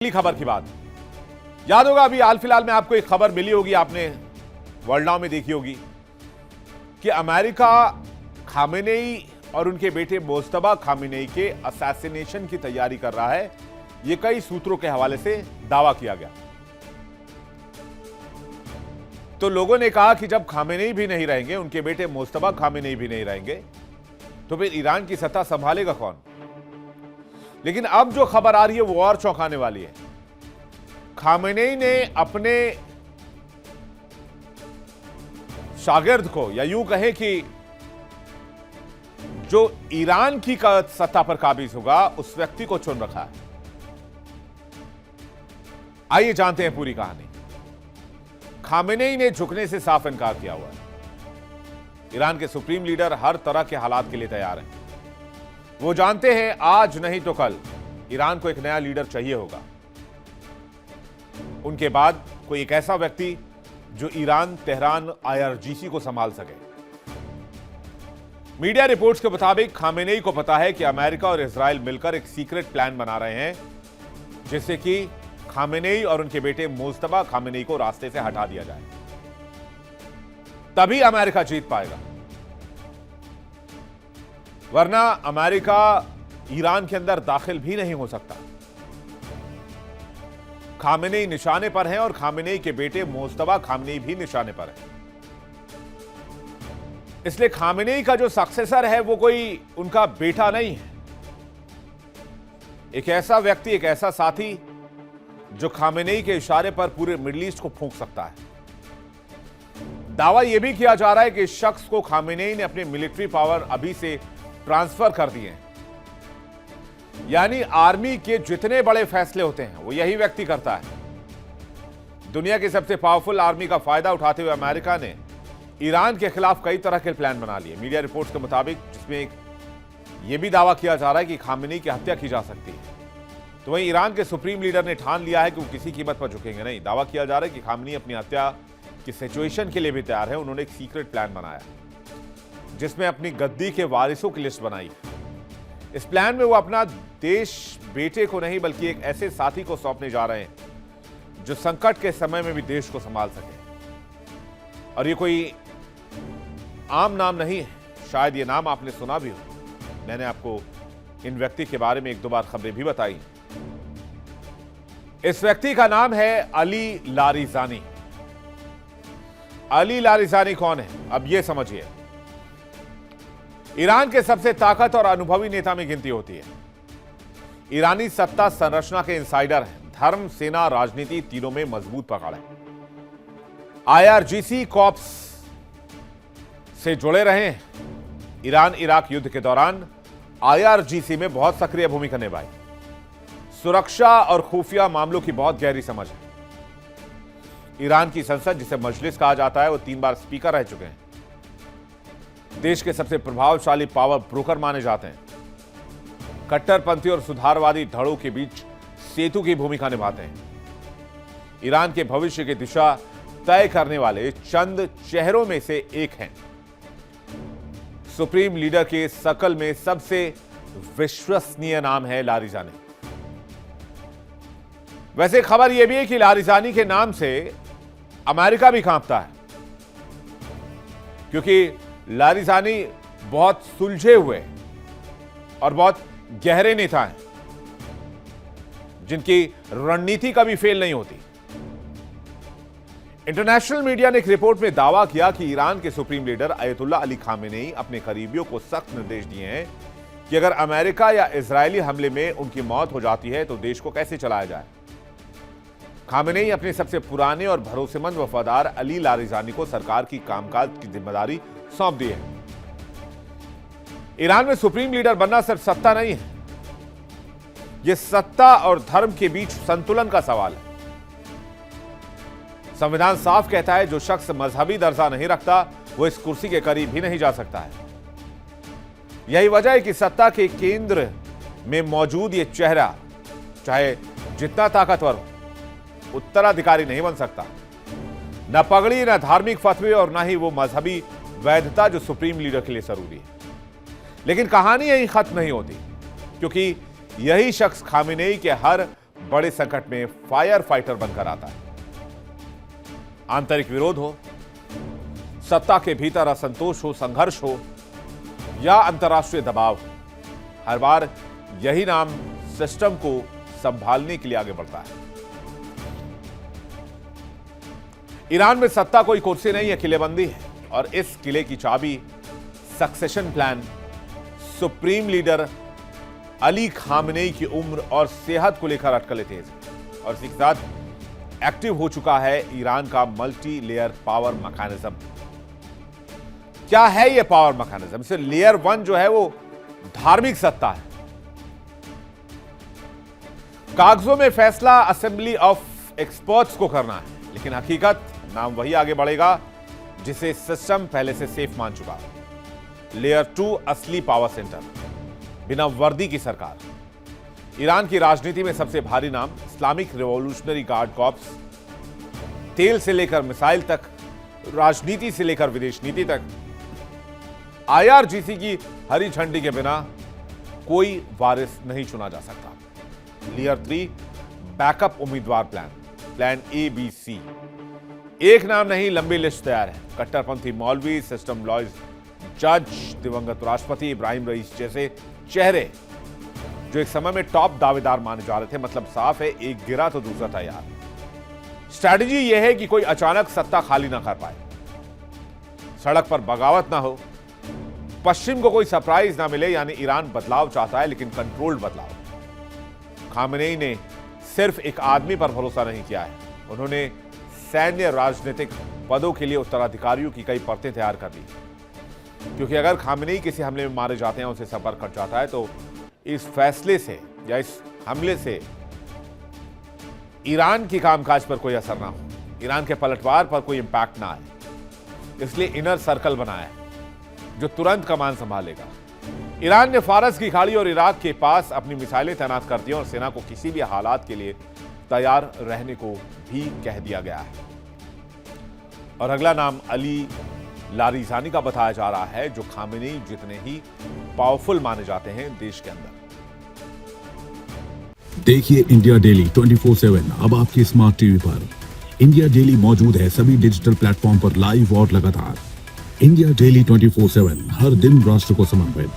अगली खबर की बात याद होगा, अभी हाल फिलहाल में आपको एक खबर मिली होगी, आपने वर्ल्ड नाउ में देखी होगी कि अमेरिका खामेनेई और उनके बेटे मोज्तबा खामेनेई के असैसिनेशन की तैयारी कर रहा है। यह कई सूत्रों के हवाले से दावा किया गया। तो लोगों ने कहा कि जब खामेनेई भी नहीं रहेंगे, उनके बेटे मोज्तबा खामेनेई भी नहीं रहेंगे, तो फिर ईरान की सत्ता संभालेगा कौन? लेकिन अब जो खबर आ रही है वो और चौंकाने वाली है। खामेनेई ने अपने शागिर्द को, या यूं कहें कि जो ईरान की सत्ता पर काबिज होगा, उस व्यक्ति को चुन रखा है। आइए जानते हैं पूरी कहानी। खामेनेई ने झुकने से साफ इनकार किया हुआ है। ईरान के सुप्रीम लीडर हर तरह के हालात के लिए तैयार हैं। वो जानते हैं आज नहीं तो कल ईरान को एक नया लीडर चाहिए होगा। उनके बाद कोई एक ऐसा व्यक्ति जो ईरान तेहरान आईआरजीसी को संभाल सके। मीडिया रिपोर्ट्स के मुताबिक खामेनेई को पता है कि अमेरिका और इजराइल मिलकर एक सीक्रेट प्लान बना रहे हैं, जिससे कि खामेनेई और उनके बेटे मोज्तबा खामेनेई को रास्ते से हटा दिया जाए। तभी अमेरिका जीत पाएगा, वरना अमेरिका ईरान के अंदर दाखिल भी नहीं हो सकता। खामेनेई निशाने पर हैं और खामेनेई के बेटे मोज्तबा खामेनेई भी निशाने पर हैं। इसलिए खामेनेई का जो सक्सेसर है वो कोई उनका बेटा नहीं है, एक ऐसा व्यक्ति, एक ऐसा साथी जो खामेनेई के इशारे पर पूरे मिडिल ईस्ट को फूंक सकता है। दावा यह भी किया जा रहा है कि इस शख्स को खामेनेई ने अपने मिलिट्री पावर अभी से ट्रांसफर कर दिए हैं। यानी आर्मी के जितने बड़े फैसले होते हैं वो यही व्यक्ति करता है। दुनिया की सबसे पावरफुल आर्मी का फायदा उठाते हुए अमेरिका ने ईरान के खिलाफ कई तरह के प्लान बना लिए। मीडिया रिपोर्ट्स के मुताबिक जिसमें यह भी दावा किया जा रहा है कि खामेनेई की हत्या की जा सकती है। तो वहीं ईरान के सुप्रीम लीडर ने ठान लिया है कि वो किसी कीमत पर झुकेंगे नहीं। दावा किया जा रहा है कि खामेनेई अपनी हत्या की सिचुएशन के लिए भी तैयार है। उन्होंने एक सीक्रेट प्लान बनाया जिसमें अपनी गद्दी के वारिसों की लिस्ट बनाई। इस प्लान में वो अपना देश बेटे को नहीं बल्कि एक ऐसे साथी को सौंपने जा रहे हैं जो संकट के समय में भी देश को संभाल सके। और ये कोई आम नाम नहीं है, शायद ये नाम आपने सुना भी हो। मैंने आपको इन व्यक्ति के बारे में एक दो बार खबरें भी बताई। इस व्यक्ति का नाम है अली लारिजानी। अली लारिजानी कौन है, अब यह समझिए। ईरान के सबसे ताकत और अनुभवी नेता में गिनती होती है। ईरानी सत्ता संरचना के इंसाइडर हैं। धर्म, सेना, राजनीति तीनों में मजबूत पकड़ है। आईआरजीसी कॉर्प्स से जुड़े रहे हैं। ईरान इराक युद्ध के दौरान आईआरजीसी में बहुत सक्रिय भूमिका निभाई। सुरक्षा और खुफिया मामलों की बहुत गहरी समझ है। ईरान की संसद, जिसे मजलिस कहा जाता है, वो 3 बार स्पीकर रह चुके हैं। देश के सबसे प्रभावशाली पावर ब्रोकर माने जाते हैं। कट्टरपंथी और सुधारवादी धड़ों के बीच सेतु की भूमिका निभाते हैं। ईरान के भविष्य की दिशा तय करने वाले चंद चेहरों में से एक हैं। सुप्रीम लीडर के सर्कल में सबसे विश्वसनीय नाम है लारिजानी। वैसे खबर यह भी है कि लारिजानी के नाम से अमेरिका भी कांपता है, क्योंकि लारिजानी बहुत सुलझे हुए और बहुत गहरे नेता हैं जिनकी रणनीति कभी फेल नहीं होती। इंटरनेशनल मीडिया ने एक रिपोर्ट में दावा किया कि ईरान के सुप्रीम लीडर अयतुल्ला अली खामेनेई अपने करीबियों को सख्त निर्देश दिए हैं कि अगर अमेरिका या इजरायली हमले में उनकी मौत हो जाती है तो देश को कैसे चलाया जाए। खामेनेई अपने सबसे पुराने और भरोसेमंद वफादार अली लारिजानी को सरकार की कामकाज की जिम्मेदारी सौंप दी है। ईरान में सुप्रीम लीडर बनना सिर्फ सत्ता नहीं है, यह सत्ता और धर्म के बीच संतुलन का सवाल है। संविधान साफ कहता है जो शख्स मजहबी दर्जा नहीं रखता वो इस कुर्सी के करीब भी नहीं जा सकता है। यही वजह है कि सत्ता के केंद्र में मौजूद ये चेहरा चाहे जितना ताकतवर हो, उत्तराधिकारी नहीं बन सकता। न पगड़ी, न धार्मिक फतवे और न ही वो मजहबी वैधता जो सुप्रीम लीडर के लिए जरूरी है। लेकिन कहानी यही खत्म नहीं होती, क्योंकि यही शख्स खामेनेई के हर बड़े संकट में फायर फाइटर बनकर आता है। आंतरिक विरोध हो, सत्ता के भीतर असंतोष हो, संघर्ष हो या अंतर्राष्ट्रीय दबाव, हर बार यही नाम सिस्टम को संभालने के लिए आगे बढ़ता है। ईरान में सत्ता कोई कुर्सी नहीं है, किलेबंदी है, और इस किले की चाबी succession plan, supreme leader Ali Khamenei की उम्र और सेहत को लेकर अटकलें तेज है। और इसी के साथ एक्टिव हो चुका है ईरान का मल्टी लेयर पावर मैकेनिज्म। क्या है यह पावर मैकेनिज्म? इसे लेयर 1 जो है वो धार्मिक सत्ता है। कागजों में फैसला असेंबली ऑफ एक्सपर्ट्स को करना है, लेकिन हकीकत नाम वही आगे बढ़ेगा जिसे सिस्टम पहले से सेफ मान चुका है। लेयर 2 असली पावर सेंटर, बिना वर्दी की सरकार। ईरान की राजनीति में सबसे भारी नाम इस्लामिक रिवॉल्यूशनरी गार्ड कॉर्प्स, तेल से लेकर मिसाइल तक, राजनीति से लेकर विदेश नीति तक, IRGC की हरी झंडी के बिना कोई वारिस नहीं चुना जा सकता। लेयर 3 बैकअप उम्मीदवार प्लान, प्लान ABC। एक नाम नहीं, लंबी लिस्ट तैयार है। कट्टरपंथी मौलवी, सिस्टम लॉयर्स, जज, दिवंगत राष्ट्रपति इब्राहिम रईस जैसे चेहरे जो एक समय में टॉप दावेदार माने जा रहे थे। मतलब साफ है, एक गिरा तो दूसरा तैयार। स्ट्रैटेजी यह है कि कोई अचानक सत्ता खाली ना कर पाए, सड़क पर बगावत ना हो, पश्चिम को कोई सरप्राइज ना मिले। यानी ईरान बदलाव चाहता है, लेकिन कंट्रोल्ड बदलाव। खामेनेई ने सिर्फ एक आदमी पर भरोसा नहीं किया है, उन्होंने सैन्य राजनीतिक पदों के लिए उत्तराधिकारियों की कई परतें तैयार कर दी। क्योंकि अगर खामेनेई किसी हमले में मारे जाते हैं, उनसे संपर्क कट जाता है, तो इस फैसले से या इस हमले से ईरान की कामकाज पर कोई असर ना हो, ईरान के पलटवार पर कोई इंपैक्ट ना आए। इसलिए इनर सर्कल बनाया है जो तुरंत कमान संभालेगा। ईरान ने फारस की खाड़ी और इराक के पास अपनी मिसाइलें तैनात कर दी और सेना को किसी भी हालात के लिए तैयार रहने को भी कह दिया गया है। और अगला नाम अली लारिजानी का बताया जा रहा है, जो खामेनेई जितने ही पावरफुल माने जाते हैं देश के अंदर। देखिए इंडिया डेली 24/7 अब आपके स्मार्ट टीवी पर। इंडिया डेली मौजूद है सभी डिजिटल प्लेटफॉर्म पर लाइव और लगातार। इंडिया डेली 24/7 हर दिन राष्ट्र को समर्पित।